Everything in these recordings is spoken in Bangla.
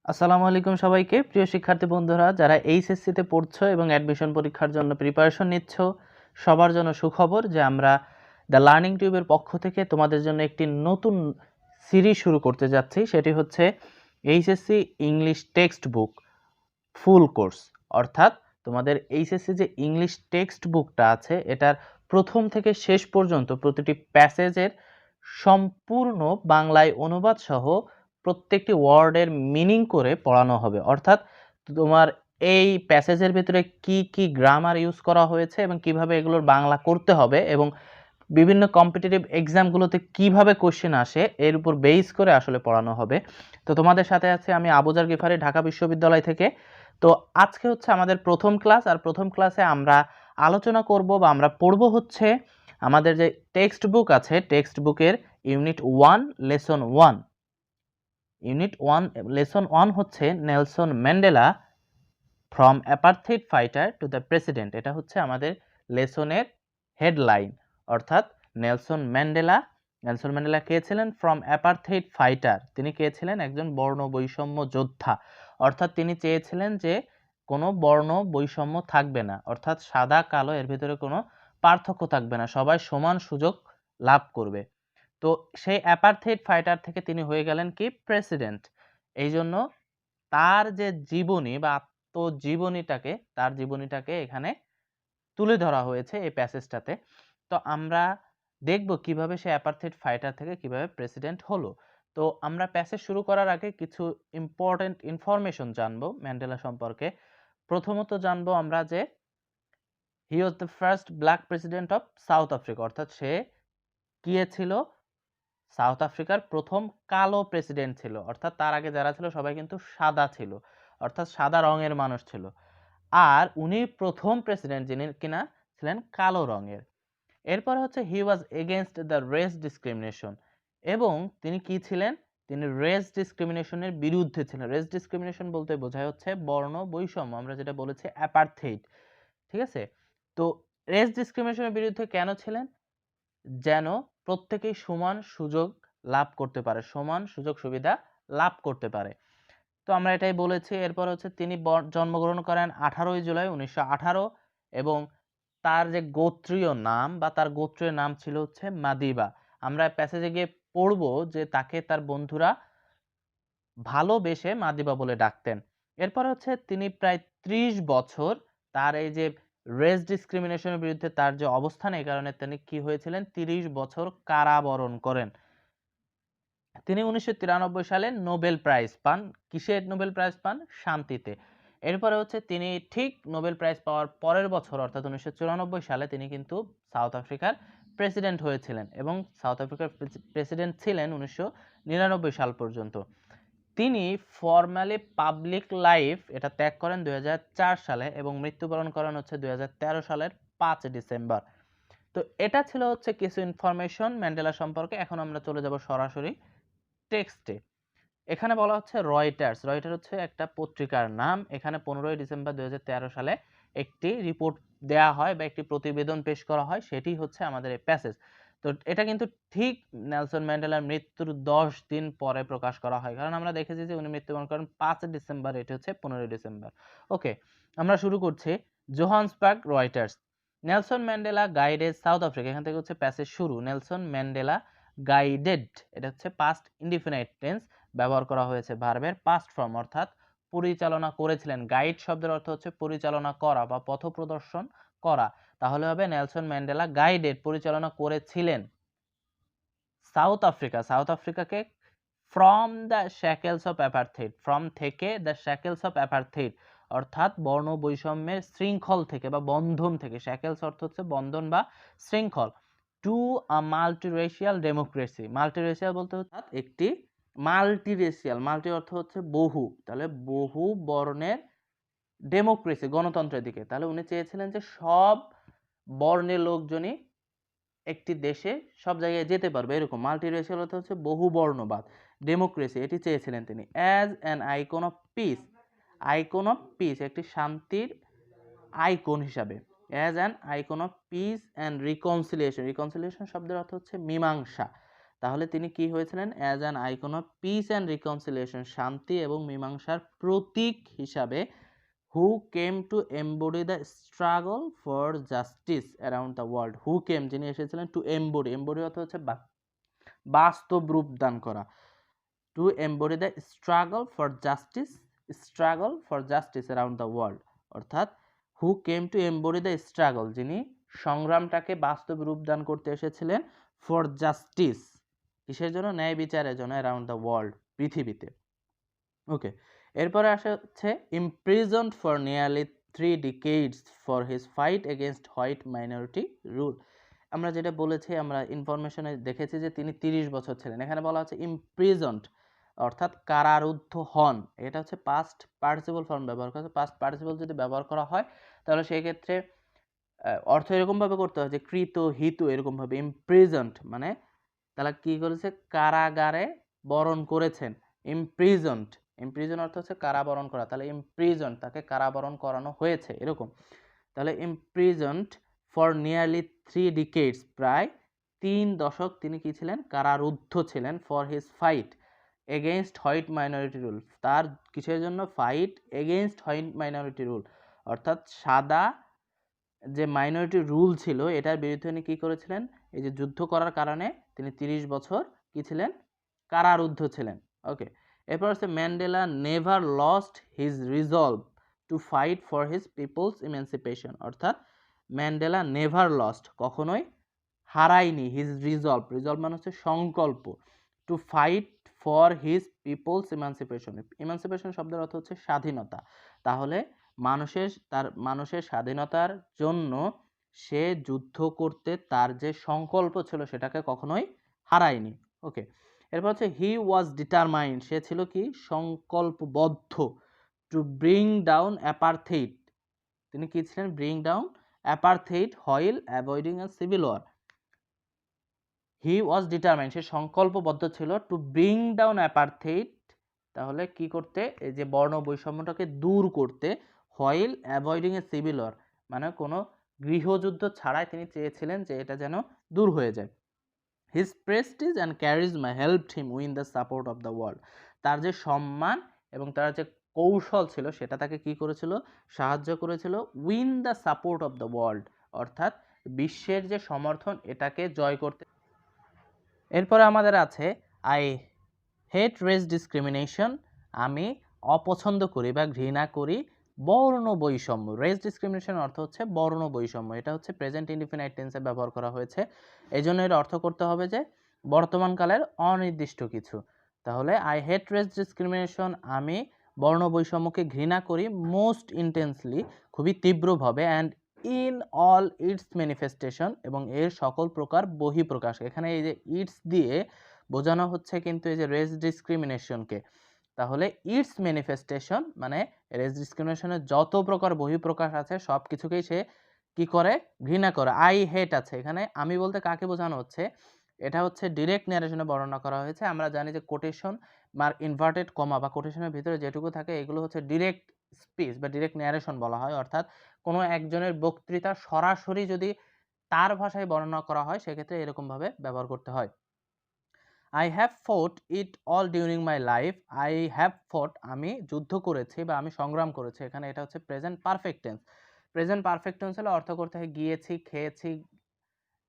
আসসালামু আলাইকুম সবাইকে। প্রিয় শিক্ষার্থী বন্ধুরা, যারা এইচএসসিতে পড়ছো এবং অ্যাডমিশন পরীক্ষার জন্য প্রিপারেশন নিচ্ছ, সবার জন্য সুখবর যে আমরা দ্য লার্নিং টিউবের পক্ষ থেকে তোমাদের জন্য একটি নতুন সিরিজ শুরু করতে যাচ্ছি। সেটি হচ্ছে HSC English text book full course. অর্থাৎ তোমাদের এইচএসসি যে ইংলিশ টেক্সট বুকটা আছে, এটার প্রথম থেকে শেষ পর্যন্ত প্রতিটি প্যাসেজের সম্পূর্ণ বাংলায় অনুবাদ সহ প্রত্যেকটি ওয়ার্ডের মিনিং করে পড়ানো হবে। অর্থাৎ তোমার এই প্যাসেজের ভিতরে কি কি গ্রামার ইউজ করা হয়েছে এবং কিভাবে এগুলোর বাংলা করতে হবে এবং বিভিন্ন কম্পিটিটিভ এক্সামগুলোতে কিভাবে কোশ্চেন আসে এর উপর বেস করে আসলে পড়ানো হবে। তো তোমাদের সাথে আছে আমি আবুজার গিফারি, ঢাকা বিশ্ববিদ্যালয় থেকে। তো আজকে হচ্ছে আমাদের প্রথম ক্লাস, আর প্রথম ক্লাসে আমরা আলোচনা করব বা আমরা পড়ব হচ্ছে আমাদের যে টেক্সট বুক আছে, টেক্সট বুকের ইউনিট 1 লেসন 1। ইউনিট 1 লেসন 1 হচ্ছে Nelson Mandela from apartheid fighter to the president. এটা হচ্ছে আমাদের লেসনের হেডলাইন। অর্থাৎ নেলসন ম্যান্ডেলা কে ছিলেন? ফ্রম অ্যাপারথেইড ফাইটার, তিনি কে ছিলেন? একজন বর্ণ বৈষম্য যোদ্ধা। অর্থাৎ তিনি চেয়েছিলেন যে কোনো বর্ণ বৈষম্য থাকবে না, অর্থাৎ সাদা কালো এর ভিতরে কোনো পার্থক্য থাকবে না, সবাই সমান সুযোগ লাভ করবে। তো সেই অ্যাপারথেইড ফাইটার থেকে তিনি হয়ে গেলেন কি? প্রেসিডেন্ট। এই জন্য তার যে জীবনী বা তার জীবনীটাকে এখানে তুলে ধরা হয়েছে এই প্যাসেজটাতে। তো আমরা দেখব কিভাবে সে অ্যাপারথেইড ফাইটার থেকে কিভাবে প্রেসিডেন্ট হলো। তো আমরা প্যাসেজ শুরু করার আগে কিছু ইম্পর্টেন্ট ইনফরমেশন জানবো ম্যান্ডেলা সম্পর্কে। প্রথমত জানবো আমরা যে he was the first black president of South Africa. অর্থাৎ সে কি ছিল? সাউথ আফ্রিকার প্রথম কালো প্রেসিডেন্ট ছিল। অর্থাৎ তার আগে যারা ছিল সবাই কিন্তু সাদা ছিল, অর্থাৎ সাদা রঙের মানুষ ছিল। আর উনি প্রথম প্রেসিডেন্ট যিনি কিনা ছিলেন কালো রঙের। এরপর হচ্ছে হি ওয়াজ এগেইনস্ট দ্য রেস ডিসক্রিমিনেশন। এবং তিনি কি ছিলেন? তিনি রেস ডিসক্রিমিনেশনের বিরুদ্ধে ছিলেন। রেস ডিসক্রিমিনেশন বলতে বোঝায় হচ্ছে বর্ণ বৈষম্য, আমরা যেটা বলেছি অ্যাপারথেইড। ঠিক আছে? তো রেস ডিসক্রিমিনেশনের বিরুদ্ধে কেন ছিলেন? যেন প্রত্যেকেই সমান সুযোগ লাভ করতে পারে, সমান সুযোগ সুবিধা লাভ করতে পারে। তো আমরা এটাই বলেছি। এরপর হচ্ছে তিনি জন্মগ্রহণ করেন 18 জুলাই 1918 এবং তার যে গোত্রীয় নাম বা তার গোত্রের নাম ছিল হচ্ছে মাদিবা। আমরা প্যাসেজে গিয়ে পড়বো যে তাকে তার বন্ধুরা ভালোবেসে মাদিবা বলে ডাকতেন। এরপর হচ্ছে তিনি প্রায় 30 বছর তার এই যে রেস ডিসক্রিমিনেশনের বিরুদ্ধে তার যে অবস্থান, এই কারণে তিনি কি হয়েছিলেন? 30 বছর কারাবরণ করেন। তিনি 1993 সালে নোবেল প্রাইজ পান। কিসে নোবেল প্রাইজ পান? শান্তিতে। এরপরে হচ্ছে তিনি ঠিক নোবেল প্রাইজ পাওয়ার পরের বছর অর্থাৎ 1994 সালে তিনি কিন্তু সাউথ আফ্রিকার প্রেসিডেন্ট হয়েছিলেন এবং সাউথ আফ্রিকার প্রেসিডেন্ট ছিলেন 1999 সাল পর্যন্ত। তিনি ফর্মালি পাবলিক লাইফ এটা ত্যাগ করেন 2004 সালে এবং মৃত্যুবরণ করেন হচ্ছে 2013 সালের 5 ডিসেম্বর। তো এটা ছিল হচ্ছে কিছু ইনফরমেশন ম্যান্ডেলা সম্পর্কে। এখন আমরা চলে যাব সরাসরি টেক্সটে। এখানে বলা হচ্ছে রয়টার্স হচ্ছে একটা পত্রিকার নাম। এখানে 15 ডিসেম্বর 2013 সালে একটি রিপোর্ট দেয়া হয় বা একটি প্রতিবেদন পেশ করা হয়, সেটি হচ্ছে আমাদের এই প্যাসেজ। তো এটা কিন্তু ঠিক নেলসন ম্যান্ডেলার মৃত্যুর 10 দিন পরে প্রকাশ করা হয়, কারণ আমরা দেখেছি যে উনি মৃত্যুবরণ করেন 5 ডিসেম্বর, এটি হচ্ছে 15 ডিসেম্বর। ওকে, আমরা শুরু করছি। Johannesburg Reuters. Nelson Mandela guided South Africa. এখান থেকে হচ্ছে প্যাসেজ শুরু। নেলসন ম্যান্ডেলা গাইডেড, এটা হচ্ছে পাস্ট ইনডিফিনাইট টেন্স, ব্যবহার করা হয়েছে ভার্বের পাস্ট ফর্ম, অর্থাৎ পরিচালনা করেছিলেন। গাইড শব্দের অর্থ হচ্ছে পরিচালনা করা বা পথ প্রদর্শন করা। তাহলে হবে নেলসন ম্যান্ডেলা গাইডেড, পরিচালনা করেছিলেন সাউথ আফ্রিকাকে from the shackles of apartheid, from থেকে দ্য শ্যাকেলস অফ অ্যাপারথেইড, অর্থাৎ বর্ণ বৈষম্যের শৃঙ্খল থেকে বা বন্ধন থেকে। শ্যাকেলস অর্থ হচ্ছে বন্ধন বা শৃঙ্খল। To a মাল্টিরেশিয়াল democracy. মাল্টিরেশিয়াল বলতে হচ্ছে একটি মাল্টিরেশিয়াল, মাল্টি অর্থ হচ্ছে বহু, তাহলে বহু বর্ণের ডেমোক্রেসি, গণতন্ত্রের দিকে। তাহলে উনি চেয়েছিলেন যে সব বর্ণের লোকজনই একটি দেশে সব জায়গায় যেতে পারবে, এরকম। মাল্টিরেশিয়াল অর্থ হচ্ছে বহু বর্ণবাদ, ডেমোক্রেসি এটি চেয়েছিলেন তিনি। As an icon of peace, icon of peace একটি শান্তির আইকন হিসাবে। As an icon of peace and reconciliation, reconciliation শব্দের অর্থ হচ্ছে মীমাংসা। তাহলে তিনি কি হয়েছিলেন? As an icon of peace and reconciliation, শান্তি এবং মীমাংসার প্রতীক হিসাবে, who came to embody the struggle for justice around the world. Who came, যিনি এসেছিলেন, টু এমবডি, এমবডি অর্থ হচ্ছে বাস্তব রূপ দান করা, to embody the struggle for justice around the world, অর্থাৎ who came to embody the struggle, যিনি সংগ্রামটাকে বাস্তব রূপ দান করতে এসেছিলেন, ফর জাস্টিস, কিসের জন্য? ন্যায় বিচারের জন্য, অ্যারাউন্ড দ্য ওয়ার্ল্ড, পৃথিবীতে। ওকে, এরপরে আসে হচ্ছে imprisoned for nearly 3 decades for his fight against white minority rule। আমরা যেটা বলেছি, আমরা ইনফরমেশনে দেখেছি যে তিনি 30 বছর ছিলেন। এখানে বলা হচ্ছে imprisoned, অর্থাৎ কারারুদ্ধ হন। এটা হচ্ছে পাস্ট পার্টিসিপল ফর্ম ব্যবহার করা। পাস্ট পার্টিসিপল যদি ব্যবহার করা হয় তাহলে সেই ক্ষেত্রে অর্থ এরকমভাবে করতে হয় যে কৃত হিত, এরকমভাবে imprisoned মানে তাহলে কি করেছে? কারাগারে বরণ করেছেন। imprisoned, imprison অর্থ হচ্ছে কারাবরণ করা, তাহলে imprisoned তাকে কারাবরণ করানো হয়েছে, এরকম। তাহলে imprisoned for nearly 3 decades, প্রায় 3 দশক তিনি কি ছিলেন? কারারুদ্ধ ছিলেন, for his fight against white minority rule, তার কিসের জন্য? Fight against white minority rule, অর্থাৎ সাদা যে মাইনরিটি রুল ছিল এটার বিরুদ্ধে উনি কি করেছিলেন? এই যে যুদ্ধ করার কারণে তিনি 30 বছর কি ছিলেন? কারারুদ্ধ ছিলেন। ওকে, এরপর হচ্ছে Mandela never lost his resolve to fight for his people's emancipation, অর্থাৎ ম্যান্ডেলা নেভার লস্ট, কখনোই হারায়নি, হিজ রিজলভ, রিজলভ মানে হচ্ছে সংকল্প, to fight for his people's emancipation, emancipation শব্দের অর্থ হচ্ছে স্বাধীনতা। তাহলে মানুষের স্বাধীনতার জন্য সে যুদ্ধ করতে তার যে সংকল্প ছিল সেটাকে কখনোই হারায়নি। ওকে, এরপর হচ্ছে হি ওয়াজ ডিটারমাইন্ড, সে ছিল কি? সংকল্পবদ্ধ, টু ব্রিং ডাউন অ্যাপারথেইড, তিনি কি ছিলেন? Bring down apartheid while avoiding a civil war. He was determined, সে সংকল্পবদ্ধ ছিল, টু ব্রিং ডাউন অ্যাপারথেইড, তাহলে কি করতে? এই যে বর্ণ বৈষম্যটাকে দূর করতে, while avoiding a civil war মানে কোনো গৃহযুদ্ধ ছাড়াই তিনি চেয়েছিলেন যে এটা যেন দূর হয়ে যায়। His Prestige and charisma helped him win the support of the world, তার যে সম্মান এবং তার যে কৌশল ছিল সেটা তাকে কি করেছিল? সাহায্য করেছিল, win the support of the world, অর্থাৎ বিশ্বের যে সমর্থন এটাকে জয় করতে। এরপরে আমাদের আছে আই হেট রেস ডিসক্রিমিনেশন, আমি অপছন্দ করি বা ঘৃণা করি বর্ণ বৈষম্য। রেস ডিসক্রিমিনেশন অর্থ হচ্ছে বর্ণ বৈষম্য, এটা হচ্ছে প্রেজেন্ট ইনডিফিনাইট টেন্সে ব্যবহার করা হয়েছে, এই জন্য এর অর্থ করতে হবে যে বর্তমানকালের অনির্দিষ্ট কিছু। তাহলে আই হেট রেস ডিসক্রিমিনেশন, আমি বর্ণ বৈষম্যকে ঘৃণা করি, মোস্ট ইন্টেন্সলি, খুবই তীব্রভাবে, and in all it's manifestation, এবং এর সকল প্রকার বহিঃপ্রকাশ। এখানে এই যে ইটস দিয়ে বোঝানো হচ্ছে কিন্তু এই যে রেস ডিসক্রিমিনেশনকে। তাহলে ইটস ম্যানিফেস্টেশন মানে রেস ডিসক্রিমিনেশনের যত প্রকার বহিঃপ্রকাশ আছে সব কিছুকেই সে কি করে? ঘৃণা করে। আই হেট আছে, এখানে আমি বলতে কাকে বোঝানো হচ্ছে? এটা হচ্ছে ডিরেক্ট ন্যারেশনে বর্ণনা করা হয়েছে। আমরা জানি যে কোটেশন বা ইনভার্টেড কমা বা কোটেশনের ভিতরে যেটুকু থাকে এগুলো হচ্ছে ডিরেক্ট স্পিচ বা ডিরেক্ট ন্যারেশন বলা হয়, অর্থাৎ কোনো একজনের বক্তৃতা সরাসরি যদি তার ভাষায় বর্ণনা করা হয় সেক্ষেত্রে এরকমভাবে ব্যবহার করতে হয়। I have fought it all during my life, I have fought, আমি যুদ্ধ করেছি বা আমি সংগ্রাম করেছি। এখানে এটা হচ্ছে present perfect tense. Present perfect tense হলে অর্থ করতে হয় গিয়েছি, খেয়েছি,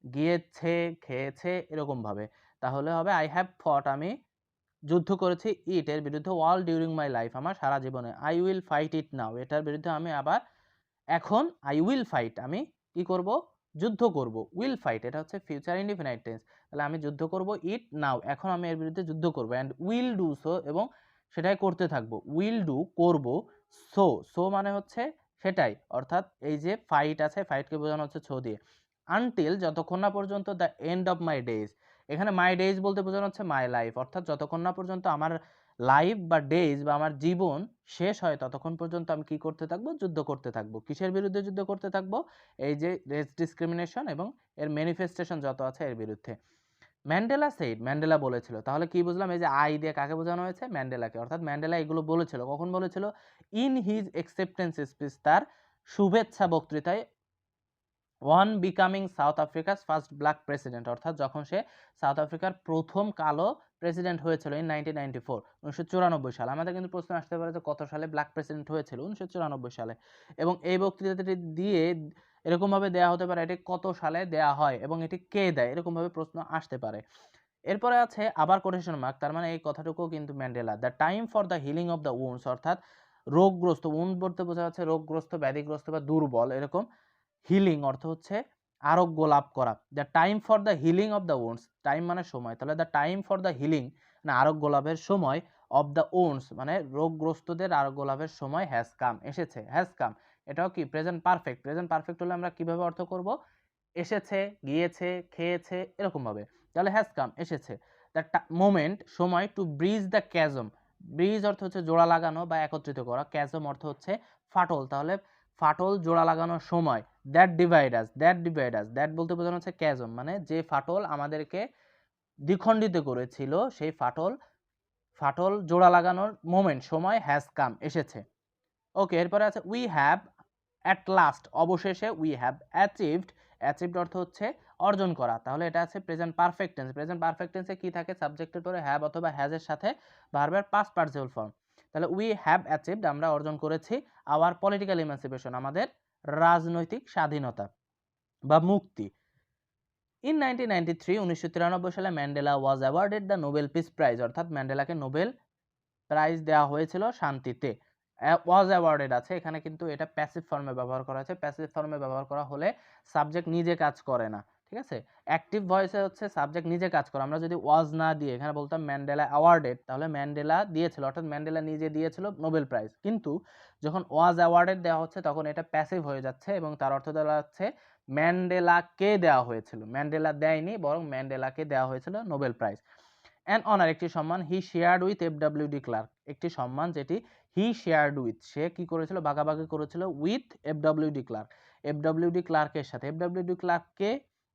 গিয়েছে, খেয়েছে, এরকমভাবে। তাহলে হবে আই হ্যাভ ফট, আমি যুদ্ধ করেছি ইট এর বিরুদ্ধে, অল ডিউরিং মাই লাইফ, আমার সারা জীবনে। আই উইল ফাইট ইট নাও, এটার বিরুদ্ধে আমি আবার এখন আই উইল ফাইট, আমি কি করব? যুদ্ধ করব। উইল ফাইট এটা হচ্ছে ফিউচার ইনডিফিনাইট টেন্স, তাহলে আমি যুদ্ধ করব ইট নাও, এখন আমি এর বিরুদ্ধে যুদ্ধ করব। অ্যান্ড উইল ডু সো, এবং সেটাই করতে থাকবো। উইল ডু করব, সো, সো মানে হচ্ছে সেটাই, অর্থাৎ এই যে ফাইট আছে ফাইটকে বোঝানো হচ্ছে সো দিয়ে। আনটিল, যতক্ষণ না পর্যন্ত, the end of my days, এখানে মাই ডেজ বলতে বোঝানো হচ্ছে মাই লাইফ, অর্থাৎ যতক্ষণ না পর্যন্ত আমার লাইফ বা ডেজ বা আমার জীবন শেষ হয় ততক্ষণ পর্যন্ত আমি কি করতে থাকবো? যুদ্ধ করতে থাকবো। কিসের বিরুদ্ধে যুদ্ধ করতে থাকবো? এই যে রেস ডিসক্রিমিনেশন এবং এর ম্যানিফেস্টেশন যত আছে এর বিরুদ্ধে। ম্যান্ডেলা সেইড, ম্যান্ডেলা বলেছিল। তাহলে কি বুঝলাম? এই যে আই দিয়ে কাকে বোঝানো হয়েছে? ম্যান্ডেলাকে, অর্থাৎ ম্যান্ডেলা এগুলো বলেছিল। কখন বলেছিল? ইন হিজ অ্যাকসেপ্টেন্স স্পিচ, তার শুভেচ্ছা বক্তৃতায় one becoming south আফ্রিকাস first black president, অর্থাৎ যখন সে সাউথ আফ্রিকার প্রথম কালো প্রেসিডেন্ট হয়েছিল ইন 1994 সালে। আমাদের কিন্তু প্রশ্ন আসতে পারে যে কত সালে ব্ল্যাক প্রেসিডেন্ট হয়েছিল, 1994 সালে। এবং এই বক্তৃতাটি দিয়ে এরকমভাবে দেয়া হতে পারে এটি কত সালে দেয়া হয় এবং এটি কে দেয়, এরকমভাবে প্রশ্ন আসতে পারে। এরপরে আছে আবার কোটেশন মার্ক, তার মানে এই কথাটুকু কিন্তু Mandela. The time for the healing of the wounds, অর্থাৎ রোগগ্রস্ত, উন্ড বলতে বোঝা যাচ্ছে রোগগ্রস্ত, ব্যাধিগ্রস্ত বা দুর্বল, এরকম। হিলিং অর্থ হচ্ছে আরোগ্য লাভ করা। The time for the healing of the wounds, time মানে সময়, তাহলে the time for the healing মানে আরোগ্য লাভের সময়, অফ দ্য উন্ডস মানে রোগগ্রস্তদের আরোগ্য লাভের সময়, হ্যাজ কাম এসেছে, হ্যাজ কাম। এটাও কি প্রেজেন্ট পারফেক্ট। প্রেজেন্ট পারফেক্ট হলে আমরা কিভাবে অর্থ করব? এসেছে, গিয়েছে, খেয়েছে, এরকম ভাবে। তাহলে হ্যাজ কাম এসেছে। দ্য মোমেন্ট সময়, টু ব্রিজ দ্য ক্যাজম, ব্রিজ অর্থ হচ্ছে জোড়া লাগানো বা একত্রিত করা, ক্যাজম অর্থ হচ্ছে ফাটল, তাহলে ফাটল জোড়া লাগানোর সময়। That divide us, that divide us, that বলতে বোঝানো হচ্ছে ক্যাজম, মানে যে ফাটল আমাদেরকে দ্বিখণ্ডিত করেছিল, সেই ফাটল, ফাটল জোড়া লাগানোর মোমেন্ট সময়, হ্যাজ কাম এসেছে। ওকে, এরপরে আছে উই হ্যাভ অ্যাট লাস্ট, অবশেষে, উই হ্যাভ অ্যাচিভড, অ্যাচিভড অর্থ হচ্ছে অর্জন করা, তাহলে এটা আছে present perfect tense. Present perfect টেন্সে কি থাকে? সাবজেক্টের পরে হ্যাভ অথবা হ্যাজ এর সাথে ভার্বের পাস্ট পার্টিসিপল ফর্ম। তাহলে উই হ্যাভ অ্যাচিভড, আমরা অর্জন করেছি, আওয়ার পলিটিক্যাল ইমানসিপেশন, আমাদের রাজনৈতিক স্বাধীনতা বা মুক্তি। ইন 1993 সালে Mandela was awarded the Nobel peace prize, অর্থাৎ ম্যান্ডেলাকে নোবেল প্রাইজ দেওয়া হয়েছিল শান্তিতে। ওয়াজ অ্যাওয়ার্ডেড আছে এখানে, কিন্তু এটা প্যাসিভ ফর্মে ব্যবহার করা হয়েছে। প্যাসিভ ফর্মে ব্যবহার করা হলে সাবজেক্ট নিজে কাজ করে না, ঠিক আছে। অ্যাক্টিভ ভয়েসে হচ্ছে সাবজেক্ট নিজে কাজ করে। আমরা যদি ওয়াজ না দিয়ে এখানে বলতাম ম্যান্ডেলা অ্যাওয়ার্ডেড, তাহলে ম্যান্ডেলা দিয়েছিল, অর্থাৎ ম্যান্ডেলা নিজে দিয়েছিল নোবেল প্রাইজ। কিন্তু যখন ওয়াজ অ্যাওয়ার্ডেড দেওয়া হচ্ছে তখন এটা প্যাসিভ হয়ে যাচ্ছে এবং তার অর্থ দাঁড়াচ্ছে ম্যান্ডেলাকে দেওয়া হয়েছিল, ম্যান্ডেলা দেয়নি, বরং ম্যান্ডেলাকে দেওয়া হয়েছিল নোবেল প্রাইজ। অ্যান অনার, একটি সম্মান, হি শেয়ার্ড উইথ এফডব্লিউডি ক্লার্ক, একটি সম্মান যেটি হি শেয়ার্ড উইথ, সে কি করেছিল? ভাগাভাগি করেছিল, উইথ এফডব্লিউডি ক্লার্ক, এফডব্লিউডি ক্লার্কের সাথে। FWD ক্লার্ককে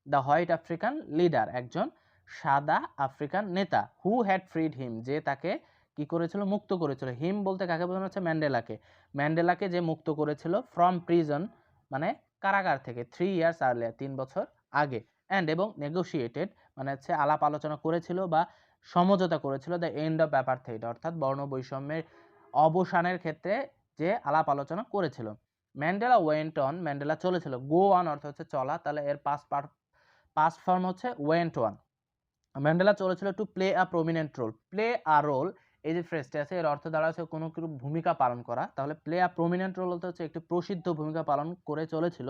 the white African leader, একজন সাদা আফ্রিকান নেতা, হু হ্যাড ফ্রিড হিম, যে তাকে কি করেছিল? মুক্ত করেছিল। হিম বলতে কাকে বোঝানো হচ্ছে? ম্যান্ডেলাকে। ম্যান্ডেলাকে যে মুক্ত করেছিল ফ্রম প্রিজন মানে কারাগার থেকে, 3 ইয়ার্স আর্লিয়ার, 3 বছর আগে। অ্যান্ড এবং নেগোশিয়েটেড মানে হচ্ছে আলাপ আলোচনা করেছিল বা সমঝোতা করেছিল, দ্য এন্ড অফ অ্যাপারথাইড, অর্থাৎ বর্ণ বৈষম্যের অবসানের ক্ষেত্রে যে আলাপ আলোচনা করেছিল। ম্যান্ডেলা ওয়েন্ট অন, ম্যান্ডেলা চলেছিল। গো অন অর্থ হচ্ছে চলা, তাহলে এর পাস্ট ফর্ম হচ্ছে ওয়েন্ট অন। ম্যান্ডেলা চলেছিল to play a prominent role, play a role, এই যে ফ্রেজটা আছে এর অর্থ দাঁড়াচ্ছে কোনো কিছু ভূমিকা পালন করা, তাহলে প্লে আ প্রমিনেন্ট রোল বলতে হচ্ছে একটি প্রসিদ্ধ ভূমিকা পালন করে চলেছিল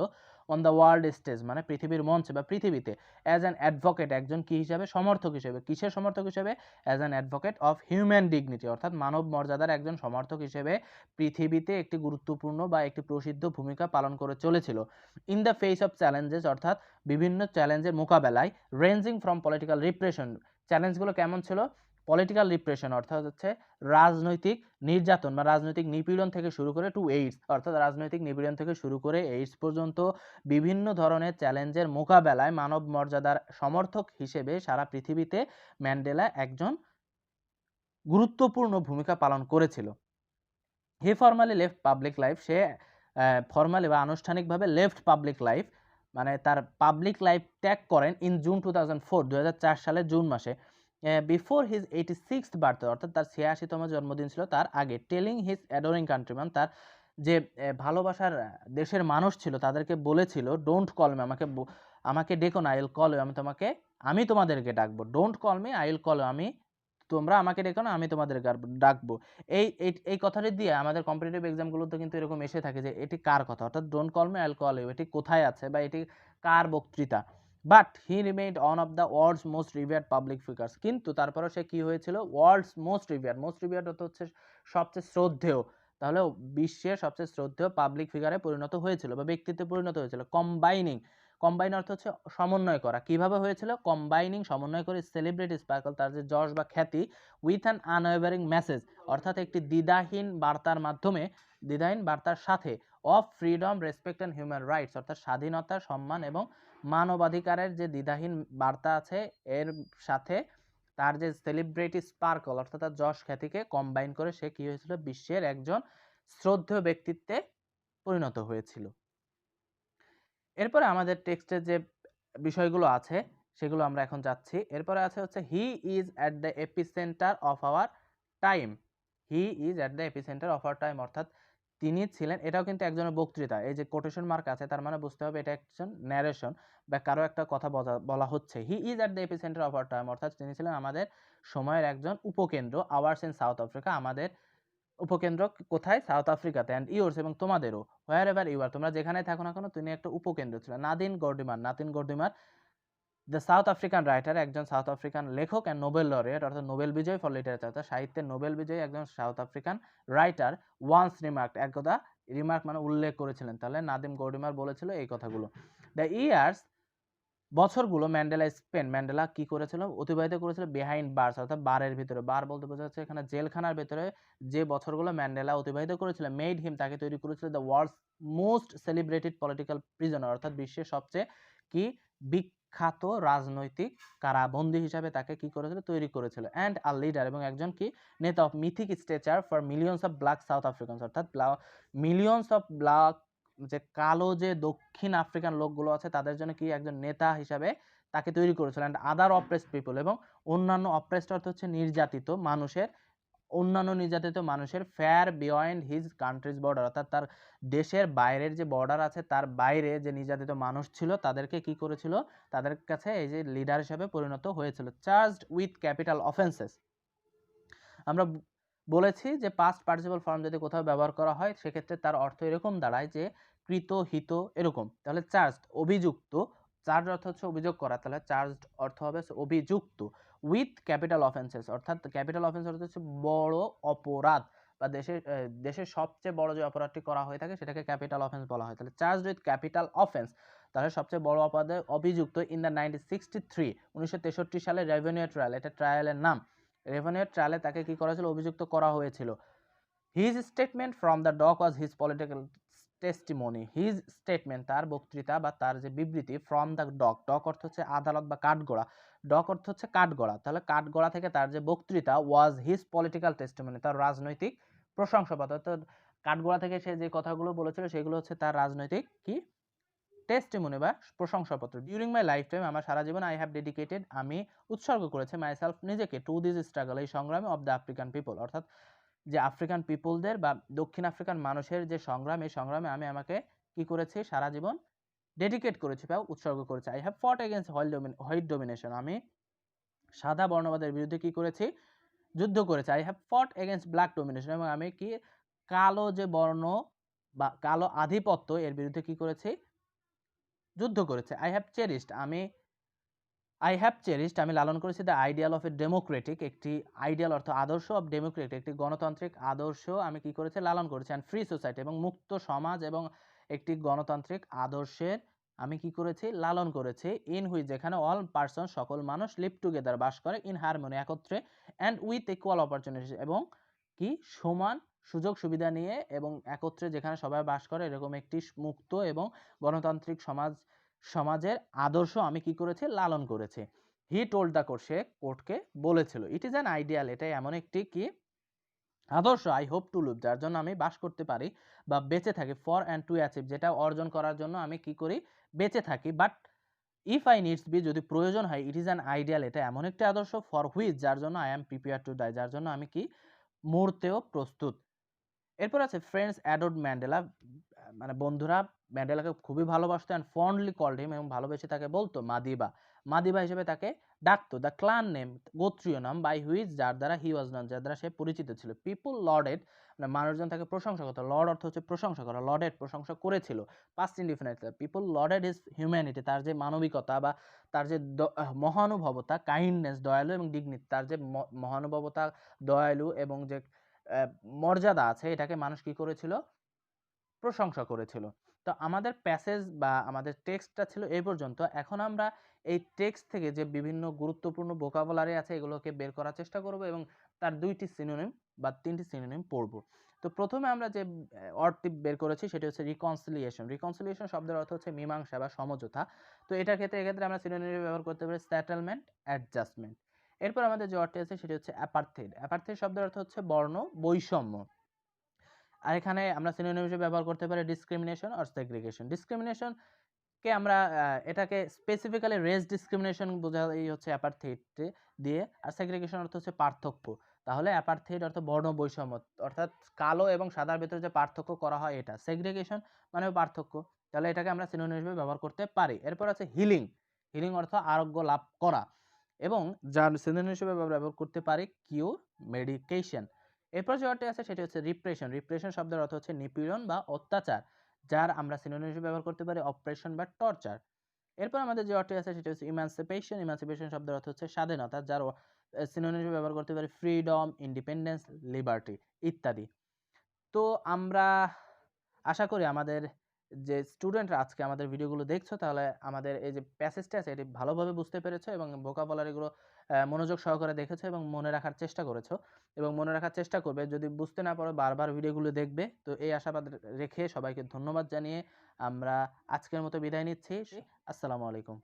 অন দ্য ওয়ার্ল্ড স্টেজ মানে পৃথিবীর মঞ্চে বা পৃথিবীতে। অ্যাজ অ্যান অ্যাডভোকেট, একজন কি হিসাবে? সমর্থক হিসেবে। কিসের সমর্থক হিসেবে? As an advocate of human dignity, অর্থাৎ মানব মর্যাদার একজন সমর্থক হিসেবে পৃথিবীতে একটি গুরুত্বপূর্ণ বা একটি প্রসিদ্ধ ভূমিকা পালন করে চলেছিল। In the face of challenges, অর্থাৎ বিভিন্ন চ্যালেঞ্জের মোকাবেলায়, রেঞ্জিং ফ্রম পলিটিক্যাল রিপ্রেশন, চ্যালেঞ্জগুলো কেমন ছিল? পলিটিক্যাল রিপ্রেশন অর্থাৎ হচ্ছে রাজনৈতিক নির্যাতন বা রাজনৈতিক নিপীড়ন থেকে শুরু করে টু এইডস, অর্থাৎ রাজনৈতিক নিপীড়ন থেকে শুরু করে এইডস পর্যন্ত বিভিন্ন ধরনের চ্যালেঞ্জের মোকাবেলায় মানব মর্যাদার সমর্থক হিসেবে সারা পৃথিবীতে ম্যান্ডেলা একজন গুরুত্বপূর্ণ ভূমিকা পালন করেছিল। হি ফর্মালি লেফট পাবলিক লাইফ, সে ফর্মালি বা আনুষ্ঠানিকভাবে লেফট পাবলিক লাইফ মানে তার পাবলিক লাইফ ত্যাগ করেন ইন জুন 2004, 2004 সালের জুন মাসে। বিফোর হিজ 86th বার্থডে, অর্থাৎ তার 86তম জন্মদিন ছিল তার আগে। টেলিং হিজ অ্যাডোরিং কান্ট্রিম্যান, তার যে ভালোবাসার দেশের মানুষ ছিল তাদেরকে বলেছিল, ডোন্ট কল মি, আমাকে ডেকো না, আই উইল কল ইউ, আমি তোমাদেরকে ডাকবো। Don't call me, I will call you, তোমরা আমাকে ডেকো না, আমি তোমাদের ডাকবো। এই এই কথাটি দিয়ে আমাদের কম্পিটিটিভ এক্সামগুলোতে কিন্তু এরকম এসে থাকে যে এটি কার কথা, অর্থাৎ don't call me I will call you, এটি কোথায় আছে বা এটি কার বক্তৃতা। But he remained one of the world's most revered public figures, কিন্তু তারপরেও সে কি হয়েছিল? World's most revered, most revered হচ্ছে সবচেয়ে শ্রদ্ধেয়, তাহলে বিশ্বের সবচেয়ে শ্রদ্ধেয় পাবলিক ফিগারে পরিণত হয়েছিল বা ব্যক্তিত্বে পরিণত হয়েছিল। কম্বাইন অর্থ হচ্ছে সমন্বয় করা। কিভাবে হয়েছিল? কম্বাইনিং, সমন্বয় করে, সেলিব্রিটি স্পার্কল, তার যে যশ বা খ্যাতি, উইথ অ্যান আনওয়েভারিং মেসেজ, অর্থাৎ একটি দ্বিধাহীন বার্তার মাধ্যমে, দ্বিধাহীন বার্তার সাথে, of freedom, respect and human rights, অর্থাৎ স্বাধীনতা, সম্মান এবং মানবাধিকারের যে দ্বিধাহীন বার্তা আছে এর সাথে তার যে সেলিব্রিটি স্পার্কল অর্থাৎ তার যশ খ্যাতিকে কম্বাইন করে সে কি হয়েছিল? বিশ্বের একজন শ্রদ্ধেয় ব্যক্তিত্বে পরিণত হয়েছিল। এরপরে আমাদের টেক্সটের যে বিষয়গুলো আছে সেগুলো আমরা এখন যাচ্ছি। এরপরে আছে হচ্ছে he is at the epicentre of our time. He is at the epicentre of our time, অর্থাৎ তিনি ছিলেন, এটাও কিন্তু একজনের বক্তৃতা, এই যে কোটেশন মার্ক আছে তার মানে বুঝতে হবে এটা একজন ন্যারেশন বা কারো একটা কথা বলা হচ্ছে। He is at the epicentre of our time, অর্থাৎ তিনি ছিলেন আমাদের সময়ের একজন উপকেন্দ্র। আওয়ার্স ইন সাউথ আফ্রিকা, আমাদের উপকেন্দ্র কোথায়? সাউথ আফ্রিকাতে। অ্যান্ড ইয়োর্স, এবং তোমাদেরও, হোয়ার এভার ইউ আর, তোমরা যেখানে থাকো না কেন তিনি একটা উপকেন্দ্র ছিল। Nadine Gordimer the South African writer, একজন সাউথ আফ্রিকান লেখক অ্যান্ড নোবেল লরিয়েট, অর্থাৎ নোবেল বিজয়ী ফর লিটারেচার, অর্থাৎ সাহিত্যের নোবেল বিজয়ী একজন South African writer, once remark, একদা রিমার্ক মানে উল্লেখ করেছিলেন। তাহলে নাদিম গর্ডিমার বলেছিল এই কথাগুলো। দ্য ইয়ার্স, বছরগুলো ম্যান্ডেলা কি করেছিল? অতিবাহিত করেছিল বিহাইন্ড বার্স, অর্থাৎ বারের ভিতরে। বার বলতে বোঝা যাচ্ছে এখানে জেলখানার ভিতরে যে বছরগুলো ম্যান্ডেলা অতিবাহিত করেছিল, মেড হিম, তাকে তৈরি করেছিল the world's most celebrated political prisoner, অর্থাৎ বিশ্বের সবচেয়ে কি বিখ্যাত রাজনৈতিক কারাবন্দী হিসাবে তাকে কি করেছিল? তৈরি করেছিল। অ্যান্ড আ লিডার, এবং একজন কি নেতা of mythic স্টেচার for millions of black south Africans, অর্থাৎ মিলিয়ন্স অফ ব্ল্যাক যে কালো যে দক্ষিণ আফ্রিকান লোকগুলো আছে তাদের জন্য কি একজন নেতা হিসাবে তাকে তৈরি করেছিল। অ্যান্ড আদার অপ্রেসড পিপল, এবং অন্যান্য অপ্রেসড অর্থ হচ্ছে নির্যাতিত মানুষের, অন্যান্য নির্যাতিত মানুষের fair beyond his countries border, অর্থাৎ তার দেশের বাইরের যে বর্ডার আছে তার বাইরে যে নির্যাতিত মানুষ ছিল তাদেরকে কি করেছিল? তাদের কাছে এই যে লিডার হিসাবে পরিণত হয়েছিল। চার্জড উইথ ক্যাপিটাল অফেন্সেস, আমরা বলেছি যে পাস্ট পার্টিসিপল ফর্ম যদি কোথাও ব্যবহার করা হয় সেক্ষেত্রে তার অর্থ এরকম দাঁড়ায় যে কৃত, হিত, এরকম। তাহলে চার্জড অভিযুক্ত, চার্জ অর্থ হচ্ছে অভিযোগ করা, তাহলে চার্জড অর্থ হবে অভিযুক্ত। উইথ ক্যাপিটাল অফেন্সেস, অর্থাৎ ক্যাপিটাল অফেন্স অর্থ হচ্ছে বড় অপরাধ, বা দেশের সবচেয়ে বড় যে অপরাধটি করা হয়ে থাকে সেটাকে ক্যাপিটাল অফেন্স বলা হয়। তাহলে চার্জড উইথ ক্যাপিটাল অফেন্স, তাহলে সবচেয়ে বড় অপরাধে অভিযুক্ত ইন দ্য 1963 সালে রেভিনিউ ট্রায়াল, এটা ট্রায়ালের নাম। রেভিনিউ ট্রায়ালে তাকে কি করা হয়েছিল? অভিযুক্ত করা হয়েছিল। His statement from the dock was his political testimony. His statement, তার বক্তৃতা বা তার যে বিবৃতি, ফ্রম দ্য ডক, ডক অর্থ হচ্ছে আদালত বা কাঠগড়া, ডক অর্থ হচ্ছে কাঠগড়া, তাহলে কাঠগড়া থেকে তার যে বক্তৃতা, ওয়াজ হিজ পলিটিক্যাল টেস্টিমনি, তার রাজনৈতিক প্রশংসাপত্র, অর্থাৎ কাঠগড়া থেকে সে যে কথাগুলো বলেছিল সেগুলো হচ্ছে তার রাজনৈতিক কি টেস্টিমনি বা প্রশংসাপত্র। ডিউরিং মাই লাইফ টাইম, আমার সারা জীবন, আই হ্যাভ ডেডিকেটেড, আমি উৎসর্গ করেছি, মাইসেলফ, নিজেকে, টু দিস স্ট্রাগল, এই সংগ্রামে, অফ দ্য আফ্রিকান পিপল, অর্থাৎ যে আফ্রিকান পিপলদের বা দক্ষিণ আফ্রিকান মানুষের যে সংগ্রাম, এই সংগ্রামে আমি আমাকে কি করেছি? সারা জীবন ডেডিকেট করেছি বা উৎসর্গ করেছি। আই হ্যাভ ফট এগেইনস্ট হোয়াইট ডমিনেশন, আমি সাদা বর্ণবাদের বিরুদ্ধে কি করেছি? যুদ্ধ করেছি। আই হ্যাভ ফট এগেইনস্ট ব্ল্যাক ডমিনেশন, এবং আমি কি কালো যে বর্ণ বা কালো আধিপত্য এর বিরুদ্ধে কি করেছি? যুদ্ধ করেছে। আই হ্যাভ চেরিস্ট, আমি লালন করেছি the ideal of a democratic, একটি আইডিয়াল অর্থ আদর্শ, অফ ডেমোক্রেটিক, একটি গণতান্ত্রিক আদর্শ আমি কি করেছি? লালন করেছি। অ্যান্ড ফ্রি সোসাইটি, এবং মুক্ত সমাজ এবং একটি গণতান্ত্রিক আদর্শের আমি কি করেছি? লালন করেছি। ইন হুইচ, যেখানে অল পারসন, সকল মানুষ, লিভ টুগেদার, বাস করে, ইন হারমোনি, একত্রে, অ্যান্ড উইথ ইকুয়াল অপরচুনিটিস, এবং কি সমান সুযোগ সুবিধা নিয়ে এবং একত্রে যেখানে সবাই বাস করে এরকম একটি মুক্ত এবং গণতান্ত্রিক সমাজের আদর্শ আমি কি করেছি? লালন করেছি। হি টোল্ড দ্য কোর্ট, সে কোর্টকে বলেছিল। ইট ইজ অ্যান আইডিয়াল, এটাই এমন একটি কি আদর্শ, আই হোপ টু লিভ, যার জন্য আমি বাস করতে পারি বা বেঁচে থাকি, ফর অ্যান্ড টু অ্যাচিভ, যেটা অর্জন করার জন্য আমি কি করি? বেঁচে থাকি। But if I needs be, যদি প্রয়োজন হয়, ইট ইজ অ্যান আইডিয়াল, এটা এমন একটি আদর্শ, ফর হুইচ, যার জন্য I am prepare to die, যার জন্য আমি কি মরতেও প্রস্তুত। এরপর আছে ফ্রেন্ডস অ্যাডোড ম্যান্ডেলা, মানে বন্ধুরা ম্যান্ডেলাকে খুবই ভালোবাসতো, অ্যান্ড ফন্ডলি কল্ড হিম, এবং ভালোবেসে তাকে বলতো মাদিবা, মাদিবা হিসেবে তাকে ডাকতো। দ্য ক্লান নেম, গোত্রীয় নাম, বাই হুইচ, যার দ্বারা হি ওয়াজ নন, যার দ্বারা সে পরিচিত ছিল। পিপল লর্ডেড, মানে মানুষজন তাকে প্রশংসা করতো, লর্ড অর্থ হচ্ছে প্রশংসা করা, লর্ডেড প্রশংসা করেছিল, past indefinite, people lauded his humanity, তার যে মানবিকতা বা তার যে মহানুভবতা, কাইন্ডনেস, দয়ালু, এবং ডিগনিটি, তার যে মহানুভবতা, দয়ালু এবং যে মর্যাদা আছে, এটাকে মানুষ কি করেছিল? প্রশংসা করেছিল। তো আমাদের প্যাসেজ বা আমাদের টেক্সটটা ছিল এই পর্যন্ত। এখন আমরা এই টেক্সট থেকে যে বিভিন্ন গুরুত্বপূর্ণ ভোকাবুলারি আছে এগুলোকে বের করার চেষ্টা করব এবং তার 2টি সিনোনিম বা 3টি সিনোনিম পড়ব। তো প্রথমে আমরা যে ওয়ার্ডটি বের করেছি সেটি হচ্ছে রিকনসিলিয়েশন। রিকনসিলিয়েশন শব্দের অর্থ হচ্ছে মীমাংসা বা সমঝোতা। তো এক্ষেত্রে আমরা সিনোনিম ব্যবহার করতে পারি সেটেলমেন্ট, অ্যাডজাস্টমেন্ট। এরপর আমাদের যে ওয়ার্ডটি আছে সেটি হচ্ছে অ্যাপার্থেইড। অ্যাপার্থেইড শব্দের অর্থ হচ্ছে বর্ণ বৈষম্য। আর এখানে আমরা সিনোনিম হিসেবে ব্যবহার করতে পারি ডিসক্রিমিনেশন অর সেগ্রিগেশন। ডিসক্রিমিনেশন কে আমরা এটাকে স্পেসিফিক্যালি রেস ডিসক্রিমিনেশন বোঝাই হচ্ছে অ্যাপারথেইড দিয়ে, আর সেগ্রিগেশন অর্থ হচ্ছে পার্থক্য। তাহলে অ্যাপারথেইড অর্থ বর্ণ বৈষম্য, অর্থাৎ কালো এবং সাদার ভিতরে যে পার্থক্য করা হয় এটা। সেগ্রিগেশন মানে পার্থক্য, তাহলে এটাকে আমরা সিনোনিম হিসেবে ব্যবহার করতে পারি। এরপর আছে হিলিং। হিলিং অর্থ আরোগ্য লাভ করা, এবং যার সিনোনিম হিসেবে ব্যবহার করতে পারি কিউর, মেডিকেশন। এরপর যে ওয়ার্ডটি আছে সেটি হচ্ছে রিপ্রেশন। রিপ্রেশন শব্দের অর্থ হচ্ছে নিপীড়ন বা অত্যাচার, যার আমরা সিনোনিম হিসেবে ব্যবহার করতে পারি অপারেশন বা টর্চার। এরপর আমাদের যে ওয়ার্ডটি আছে সেটি হচ্ছে ইমানসিপেশন। ইমানসিপেশন শব্দের অর্থ হচ্ছে স্বাধীনতা, যার সিনোনিম হিসেবে ব্যবহার করতে পারি ফ্রিডম, ইন্ডিপেন্ডেন্স, লিবার্টি ইত্যাদি। তো আমরা আশা করি আমাদের যে স্টুডেন্টরা আজকে আমাদের ভিডিওগুলো দেখছো, তাহলে আমাদের এই যে প্যাসেজটা আছে এটি ভালোভাবে বুঝতে পেরেছো এবং ভোকাবুলারিগুলো মনোযোগ সহকারে দেখেছো এবং মনে রাখার চেষ্টা করেছো এবং মনে রাখার চেষ্টা করবে। যদি বুঝতে না পারো বারবার ভিডিওগুলো দেখবে। তো এই আশাবাদ রেখে সবাইকে ধন্যবাদ জানিয়ে আমরা আজকের মতো বিদায় নিচ্ছি। আসসালামু আলাইকুম।